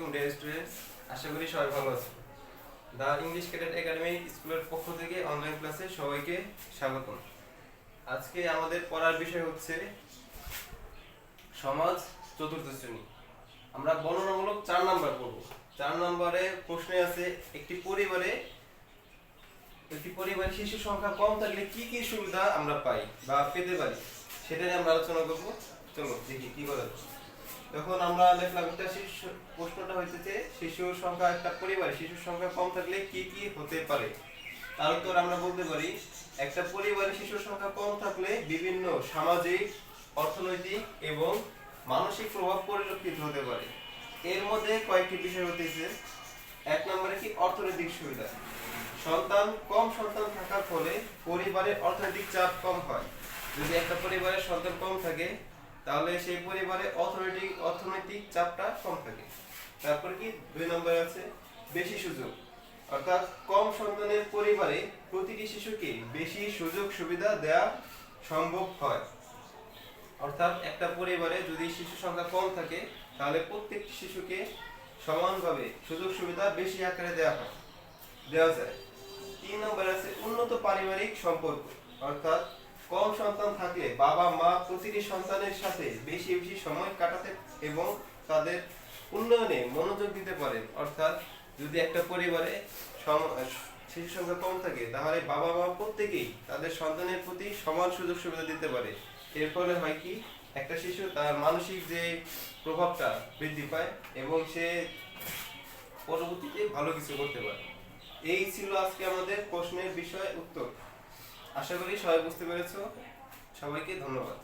আলাইকুম dear students, আশা করি সবাই ভালো আছেন। দা ইংলিশ ক্যাডেট একাডেমি স্কুলের পক্ষ থেকে অনলাইন ক্লাসে সবাইকে স্বাগতম। আজকে আমাদের পড়ার বিষয় হচ্ছে সমাজ চতুর্থ শ্রেণী। আমরা বর্ণনামূলক 4 নাম্বার পড়ব। 4 নম্বরে প্রশ্নে আছে একটি পরিবারে শিশু সংখ্যা কম থাকলে কি কি সুবিধা আমরা পাই বা পেতে পারি, সেটা নিয়ে আমরা আলোচনা করব। চলো দেখি কি করা যায়। তখন আমরা দেখলাম একটা প্রশ্নটা হইতেছে শিশুর সংখ্যা, একটা পরিবারে শিশুর সংখ্যা কম থাকলে কি কি হতে পারে। তার উত্তর আমরা বলতে পারি, একটা পরিবারে শিশুর সংখ্যা কম থাকলে বিভিন্ন সামাজিক, অর্থনৈতিক এবং মানসিক প্রভাব পরিলক্ষিত হতে পারে। এর মধ্যে কয়েকটি বিষয় হতেছে। 1 নম্বরে কি অর্থনৈতিক সুবিধা। কম সন্তান থাকার ফলে পরিবারের অর্থনৈতিক চাপ কম হয়। যদি একটা পরিবারের সন্তান কম থাকে তাহলে সেই পরিবারে অর্থনৈতিক চাপটা কম থাকে। তারপর কি 2 নম্বরে আছে বেশি সুযোগ, অর্থাৎ কম সন্তানের পরিবারে প্রতিটি শিশুকে বেশি সুযোগ সুবিধা দেওয়া সম্ভব হয়। অর্থাৎ একটা পরিবারে যদি শিশু সংখ্যা কম থাকে তাহলে প্রত্যেকটি শিশুকে সমানভাবে সুযোগ সুবিধা বেশি আকারে দেওয়া যায়। 3 নম্বরে আছে উন্নত পারিবারিক সম্পর্ক, অর্থাৎ কম সন্তান থাকলে বাবা মা প্রতিটি সন্তানের সাথে বেশি বেশি সময় কাটাতে এবং তাদের উন্নয়নে মনোযোগ দিতে পারেন। অর্থাৎ যদি একটা পরিবারে শিশু সংখ্যা কম থাকে তাহলে বাবা মা প্রত্যেকেই তাদের সন্তানের প্রতি সমান সুযোগ সুবিধা দিতে পারে। এর ফলে হয় কি, একটা শিশু তার মানসিক যে প্রভাবটা বৃদ্ধি পায় এবং সে পরবর্তীতে ভালো কিছু করতে পারে। এই ছিল আজকে আমাদের প্রশ্নের বিষয় উত্তর। আশা করি সবাই বুঝতে পেরেছো। সবাইকে ধন্যবাদ।